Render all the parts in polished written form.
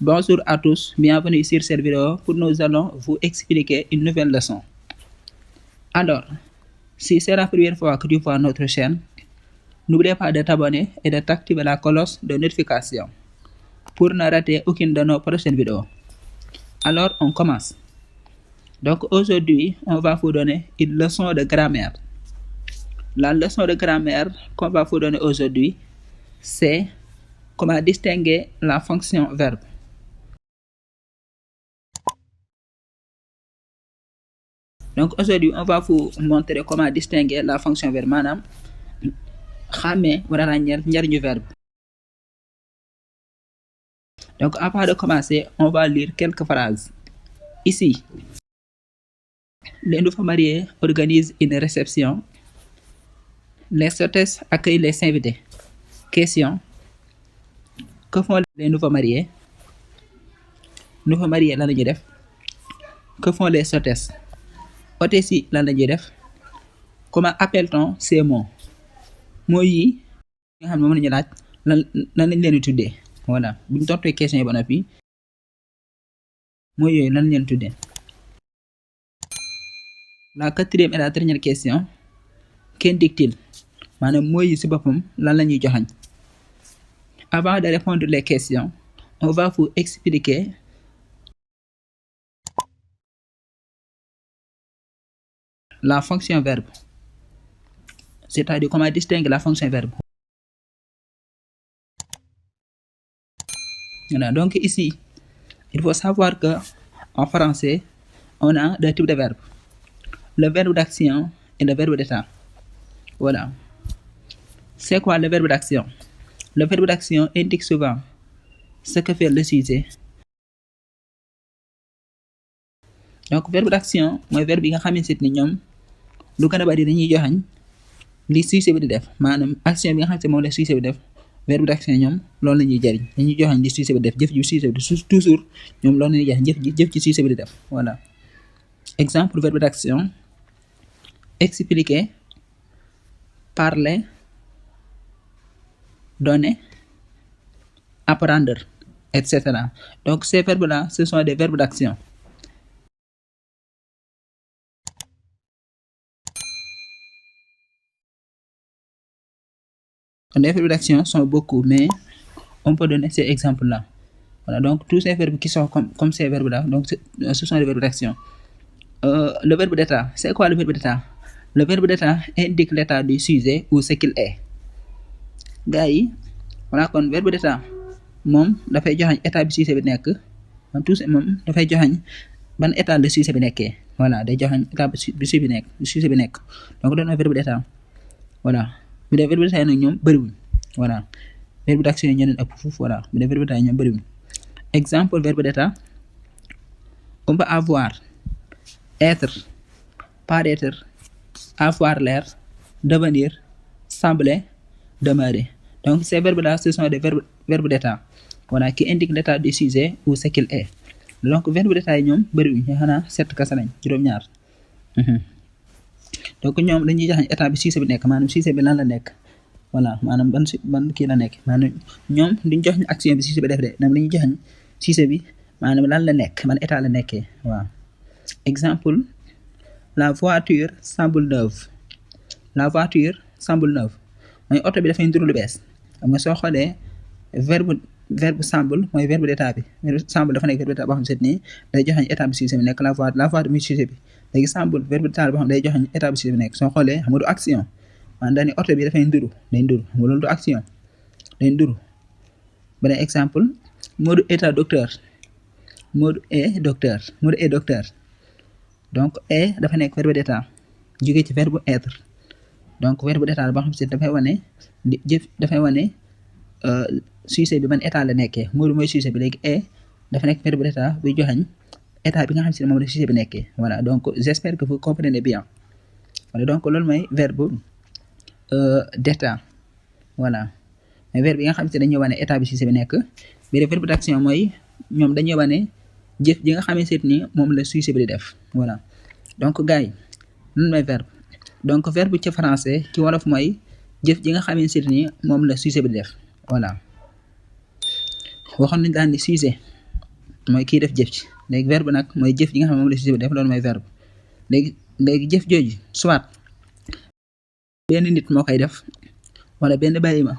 Bonjour à tous, bienvenue sur cette vidéo pour nous allons vous expliquer une nouvelle leçon. Alors, si c'est la première fois que tu vois notre chaîne, n'oublie pas de t'abonner et de t'activer la cloche de notification pour ne rater aucune de nos prochaines vidéos. Alors, on commence. Donc aujourd'hui, on va vous donner une leçon de grammaire. La leçon de grammaire qu'on va vous donner aujourd'hui, c'est comment distinguer la fonction verbe. Donc aujourd'hui, on va vous montrer comment distinguer la fonction verbe maanaam xàmmee wala ràññeel njariñu verbe. Donc avant de commencer, on va lire quelques phrases. Ici, les nouveaux mariés organisent une réception. Les hôtesses accueillent les invités. Question: que font les nouveaux mariés? Nouveaux mariés lan la ñuy def? Que font les hôtesses? Hôtesses yi lan la ñuy def? Comment appelle-t-on ces mots? Mots yi nga xam ne moom la ñu laaj lan lañ leen di tuddee. Voilà, bu ñu tontee question yi ba noppi mots yooyu lan lañ leen tuddee. La quatrième et la dernière question, qu'indique-t-il? Maanaam mots yi ci boppam lan la ñuy joxañ. Avant de répondre les questions, on va vous expliquer la fonction verbe, c'est-à-dire comment distinguer la fonction verbe. Voilà, donc ici, il faut savoir que en français, on a deux types de verbes. Le verbe d'action et le verbe d'état. Voilà. C'est quoi le verbe d'action? Le verbe d'action indique souvent ce que fait le sujet. Donc verbe d'action mooy verbe yi nga xamante ni ñoom lu gën a bari dañuy joxañ li sujet bi di def, maanaam action bi nga xamante moom la sujet bi def. Verbe d'action ñoom loolu la ñuy jariñ, dañuy joxañ li sujet bi def, jëf ji sujet bi toujours ñoom loolu la ñuy joxañ jëf ci sujet bi di def. Voilà. Exemple verbe d'action: expliquer, parler, donner, apprendre, etc. Donc ces verbes-là, ce sont des verbes d'action. Les verbes d'action sont beaucoup, mais on peut donner ces exemples-là. Voilà, donc tous ces verbes qui sont comme ces verbes-là, donc ce sont des verbes d'action. Le verbe d'état, c'est quoi le verbe d'état? Le verbe d'état indique l'état du sujet ou ce qu'il est. Gars yi, voilà, kon verbe d'état moom dafay joxañ état bi sujet bi nekk, moom dafay joxañ ban état le sujet bi nekkee. Voilà, day joxañ état bi sujet bi nekk. Donc doon na verbe d'état. Voilà. Bu dee verbe d'état yi nag ñoom bëriwuñ. Voilà. Verbe d'action yi ñoo leen ëpp foofu. Voilà. Bu dee verbe d'état yi ñoom bëriwuñ. Exemple verbe d'état: on peut avoir, être, paraître, avoir l'air, devenir, sembler, demeurer. Donc ces verbes-là, ce sont des verbes d'état. Voilà, qui indiquent l'état du sujet ou ce qu'il est. Donc verbe d'état yi ñoom bëriwuñ, xanaa 7 kese lañ, juróom-ñaar. Donc ñoom dañuy joxañ état bi sujet bi nekk, maanaam sujet bi lan la nekk. Voilà, maanaam ban kii la nekk, maanaam ñoom duñ joxañ action bi sujet bi def de, ñoom dañuy joxañ sujet bi maanaam lan la nekk, ban état la nekkee. Waaw. Exemple: la voiture semble neuve. La voiture semble neuve mooy oto bi dafay nduru lu bees. Xam nga soo xoolee verbe semble mooy verbe d'état bi. Verbe semble dafa nekk verbe d'état boo xam ne nii day joxañ état bi sujet bi nekk. La voiture muy sujet bi. Léegi semble verbe d'état boo xam day joxañ état bi sujet bi nekk. Soo xoolee xam nga du action, maanaam dañuy oto bi dafay nduru, day nduru, xam nga loolu du action, day nduru. Beneen exemple: Modou est docteur. Modou est docteur. Modou est docteur. Donc est dafa nekk verbe d'état jóge ci verbe être. Donc verbe d'état boo xam si dafay wane jëf, dafay wane sujet bi ban état la nekkee. Modou mooy sujet bi, léegi est dafa nekk verbe d'état buy joxañ état bi nga xam si moom la sujet bi nekkee. Voilà, donc j'espère que vous comprenez bien. Voilà, donc loolu mooy verbe d'état. Voilà, mais verbe yi nga xam si dañuy wane état bi sujet bi nekk. Mais verbe d'action mooy ñoom dañuy wane jëf ji nga xamante ni moom la sujet bi di def. Voilà, donc gars yi lan mooy verbe? Donc verbe ci français ci wolof mooy jëf ji nga xamante ni moom la sujet bi di def. Voilà, waxoon nañ daan ni sujet mooy kii def jëf ci léegi verbe nag mooy jëf yi nga xam ne moom la sujet bi def loolu mooy verbe léegi jëf jooju soit benn nit moo koy def wala benn bàyyima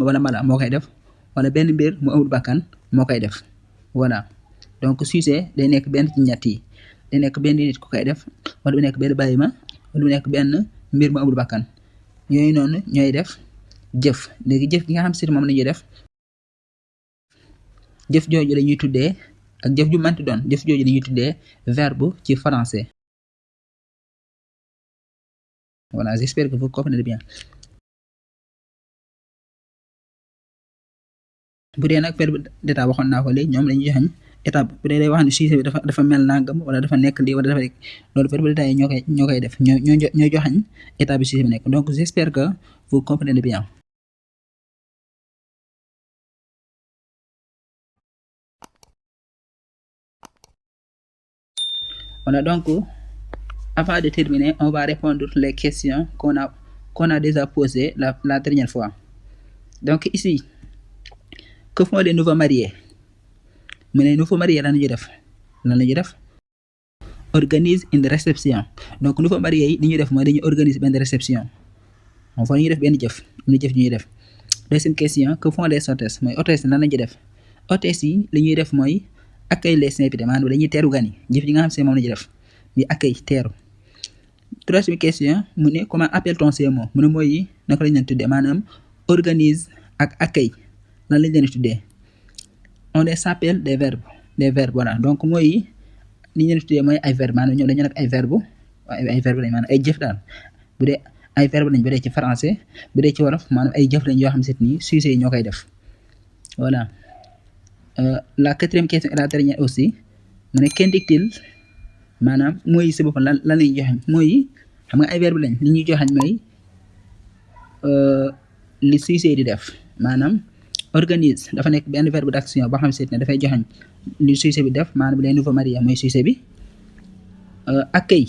wala mala moo koy def wala benn mbir mu amul bakkan moo koy def voilà donc sujet day nekk benn ci ñett yi day nekk benn nit ku koy def wala du nekk benn bàyyima wala du nekk benn mbir mu amul bakkan yooyu noonu ñooy def jëf léegi jëf gi nga xam si moom la ñuy def jëf jooju la ñuy tuddee ak jëf ju manti doon jëf jooju la ñuy tuddee verbe ci français voilà j'espère que vous comprenez bien bu dee nag verbe d'état waxoon naa ko léegi ñoom lañuy joxañ étape bu dee day wax ne sujet bi dafa mel nangam wala dafa nekk lii wala dafa nekk loolu verbe d'état yi ñoo koy def ñoo joxañ étape bi sujet bi nekk donc j'espère que vous comprenez bien voilà donc avant de terminer on va répondre les questions qu'on a déjà posées la dernière fois donc ici que font les nouveaux mariés mu ne nouveau marié lan la ñuy def organise une réception donc nouveau marié yi li ñuy def mooy dañuy organiser benn réception moom foo ñuy def benn jëf am na jëf ñuy def deuxième question que font les hôtesses mooy hôtesses lan la ñuy def hôtesses yi li ñuy def mooy accueil les invités maanaam dañuy teeru gan yi jëf yi nga xam si moom la ñuy def bi accueil teeru troisième question mu ne comment appelle-t-on ces mots mu ne mooy yi naka lañ leen tuddee maanaam organise ak accueil lan lañ leen tuddee on les appelle des verbes voilà donc mooy li ñu leen tuddee mooy ay verbes maanaam ñoom dañu nekk ay verbes lañ maanaam ay jëf daal bu dee ay verbes lañ bu dee ci français bu dee ci wolof maanaam ay jëf lañ yoo xam ne nii sujet yi ñoo koy def voilà la quatrième question et la dernière aussi mu ne qu'indique-t-il maanaam mooy si boppam lan lañuy joxañ mooy xam nga ay verbes lañ li ñuy joxañ mooy li sujet di def maanaam organise dafa nekk benn verbe d'action boo xam ne dafay joxañ li sujet bi def maanaam les nouveaux mariés mooy sujet bi accueil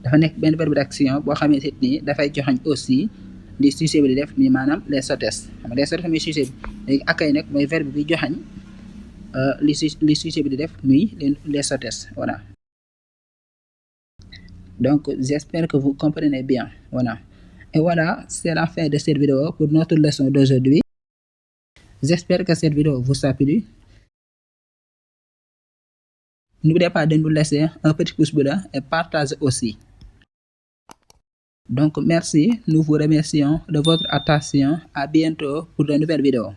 dafa nekk benn verbe d'action boo xamante ni dafay joxañ aussi li sujet bi di def mi maanaam les hôtesses xam nga les hôtesses mooy sujet bi léegi accueil nag mooy verbe bi joxañ li sujet bi di def muy les hôtesses voilà donc j'espère que vous comprenez bien voilà et voilà c'est la fin de cette vidéo pour notre leçon d'aujourd'hui. J'espère que cette vidéo vous a plu. N'oubliez pas de nous laisser un petit pouce bleu et partagez aussi. Donc merci, nous vous remercions de votre attention. À bientôt pour de nouvelles vidéos.